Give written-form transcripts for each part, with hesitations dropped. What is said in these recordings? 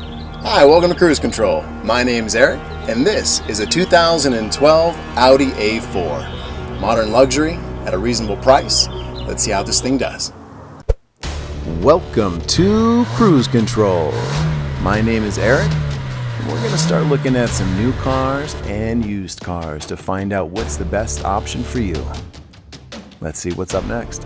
Hi, welcome to Cruise Control. My name's Eric, and this is a 2012 Audi A4. Modern luxury at a reasonable price. Let's see how this thing does. Welcome to Cruise Control. My name is Eric, and we're going to start looking at some new cars and used cars to find out what's the best option for you. Let's see what's up next.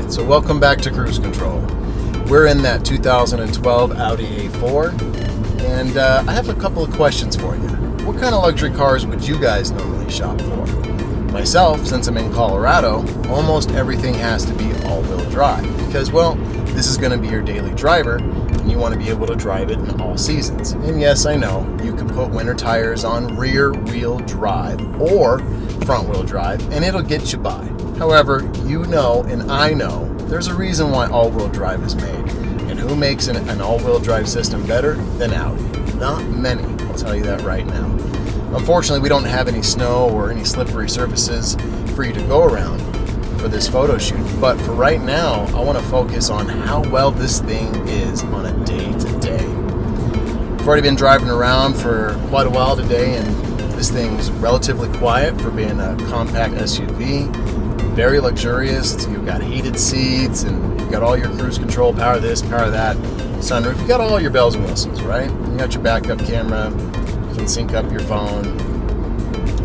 So welcome back to Cruise Control. We're in that 2012 Audi A4, and I have a couple of questions for you. What kind of luxury cars would you guys normally shop for? Myself, since I'm in Colorado, almost everything has to be all-wheel drive because, well, this is going to be your daily driver, and you want to be able to drive it in all seasons. And yes, I know, you can put winter tires on rear-wheel drive or front-wheel drive, and it'll get you by. However, you know and I know there's a reason why all-wheel drive is made. And who makes an all-wheel drive system better than Audi? Not many, I'll tell you that right now. Unfortunately, we don't have any snow or any slippery surfaces for you to go around for this photo shoot. But for right now, I want to focus on how well this thing is on a day-to-day. I've already been driving around for quite a while today, and this thing's relatively quiet for being a compact SUV. Very luxurious. You've got heated seats, and you've got all your cruise control, power this, power that, sunroof. You got all your bells and whistles, right? You got your backup camera. You can sync up your phone.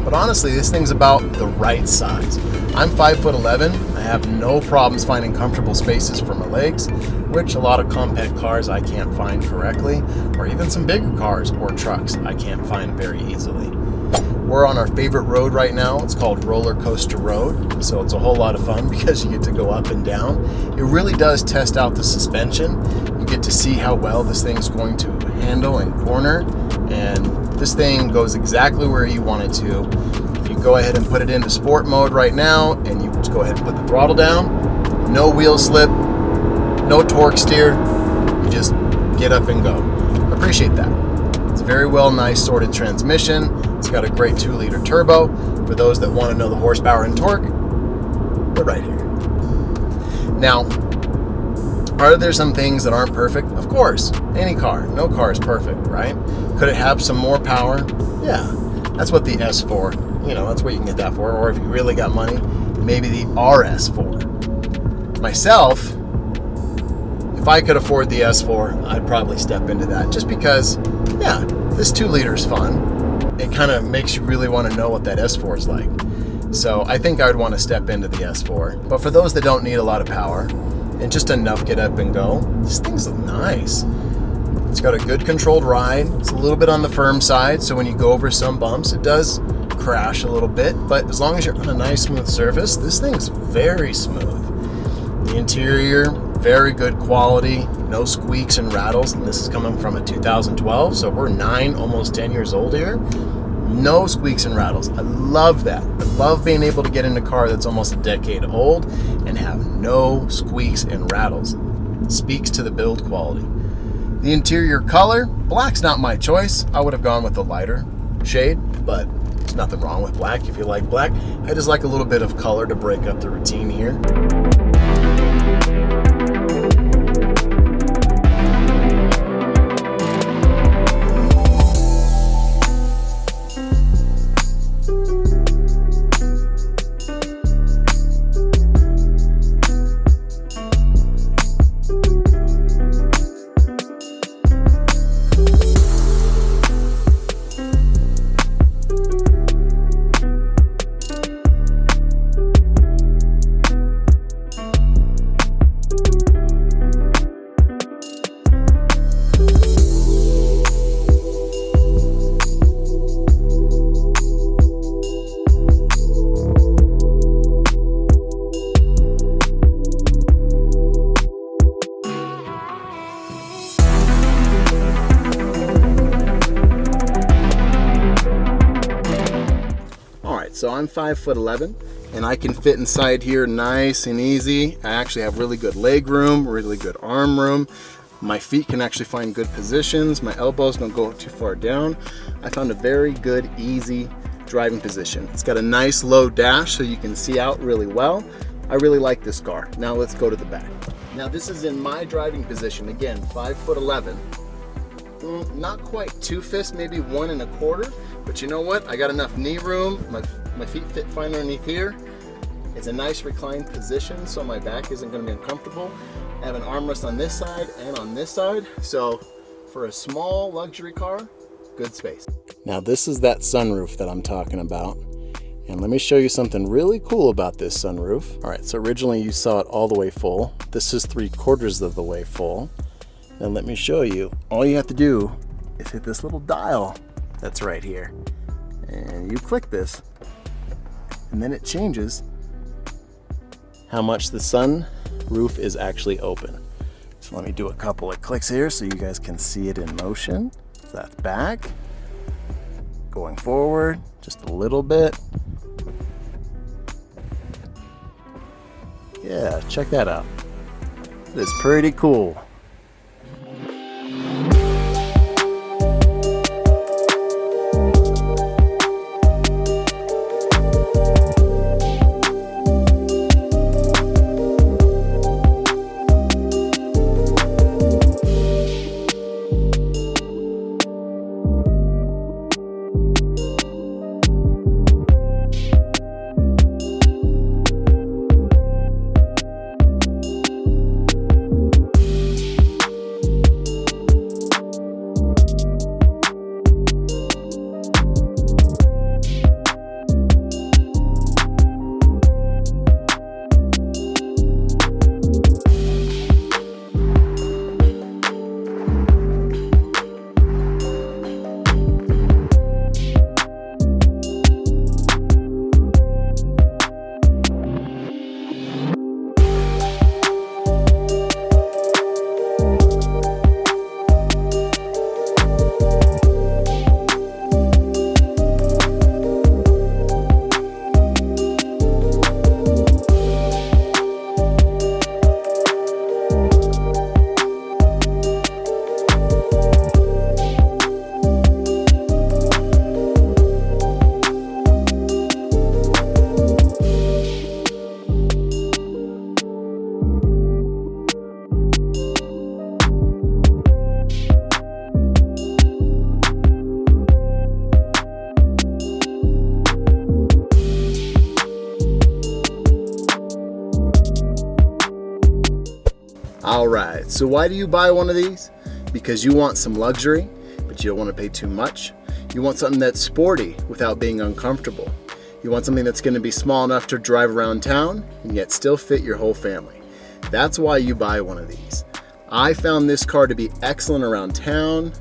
But honestly, this thing's about the right size. I'm 5'11". I have no problems finding comfortable spaces for my legs, which a lot of compact cars I can't find correctly, or even some bigger cars or trucks I can't find very easily. We're on our favorite road right now. It's called Roller Coaster Road, so it's a whole lot of fun because you get to go up and down. It really does test out the suspension. You get to see how well this thing's going to handle and corner, and this thing goes exactly where you want it to. If you go ahead and put it into sport mode right now, and you just go ahead and put the throttle down, no wheel slip, no torque steer, you just get up and go. I appreciate that. It's a very well, nice sorted transmission. It's got a great 2-liter turbo. For those that want to know the horsepower and torque, we're right here. Now, are there some things that aren't perfect? Of course. Any car. No car is perfect, right? Could it have some more power? Yeah. That's what the S4, that's what you can get that for. Or if you really got money, maybe the RS4. Myself, if I could afford the S4, I'd probably step into that. Just because, yeah, this 2-liter is fun. It kind of makes you really want to know what that S4 is like. So I think I would want to step into the S4. But for those that don't need a lot of power and just enough get up and go, this thing's nice. It's got a good controlled ride. It's a little bit on the firm side, so when you go over some bumps, it does crash a little bit. But as long as you're on a nice smooth surface, this thing's very smooth. The interior, very good quality, no squeaks and rattles, and this is coming from a 2012, so we're 9, almost 10 years old here. No squeaks and rattles. I love that. I love being able to get in a car that's almost a decade old and have no squeaks and rattles. Speaks to the build quality. The interior color, black's not my choice. I would have gone with the lighter shade, but there's nothing wrong with black if you like black. I just like a little bit of color to break up the routine here. So I'm 5'11", and I can fit inside here nice and easy. I actually have really good leg room, really good arm room. My feet can actually find good positions. My elbows don't go too far down. I found a very good, easy driving position. It's got a nice low dash so you can see out really well. I really like this car. Now let's go to the back. Now this is in my driving position. Again, 5'11". Not quite 2 fists, maybe 1 1/4. But you know what? I got enough knee room. My feet fit fine underneath here. It's a nice reclined position, so my back isn't going to be uncomfortable. I have an armrest on this side and on this side. So for a small luxury car, good space. Now this is that sunroof that I'm talking about. And let me show you something really cool about this sunroof. All right, so originally you saw it all the way full. This is 3/4 of the way full. And let me show you. All you have to do is hit this little dial that's right here. And you click this, and then it changes how much the sunroof is actually open. So let me do a couple of clicks here so you guys can see it in motion. So that's back, going forward just a little bit. Yeah, check that out. It is pretty cool. Alright, so why do you buy one of these? Because you want some luxury, but you don't want to pay too much. You want something that's sporty without being uncomfortable. You want something that's going to be small enough to drive around town and yet still fit your whole family. That's why you buy one of these. I found this car to be excellent around town,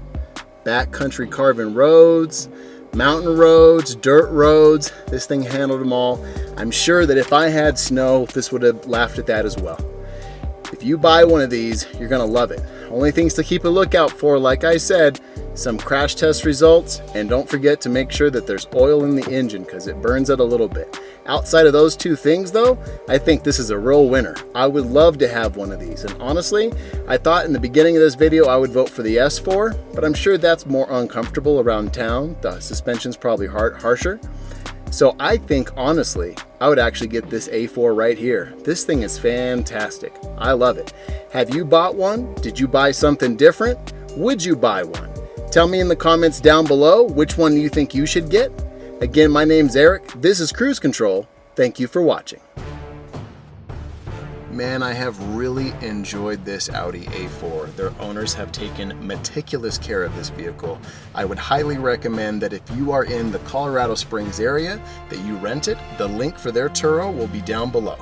backcountry carving roads, mountain roads, dirt roads. This thing handled them all. I'm sure that if I had snow, this would have laughed at that as well. If you buy one of these, you're gonna love it. Only things to keep a lookout for, like I said, some crash test results, and don't forget to make sure that there's oil in the engine because it burns it a little bit. Outside of those two things though, I think this is a real winner. I would love to have one of these, and honestly, I thought in the beginning of this video I would vote for the S4, but I'm sure that's more uncomfortable around town. The suspension's probably harsher. So I think, honestly, I would actually get this A4 right here. This thing is fantastic. I love it. Have you bought one? Did you buy something different? Would you buy one? Tell me in the comments down below which one you think you should get. Again, my name's Eric. This is Cruise Control. Thank you for watching. Man, I have really enjoyed this Audi A4. Their owners have taken meticulous care of this vehicle. I would highly recommend that if you are in the Colorado Springs area, that you rent it. The link for their Turo will be down below.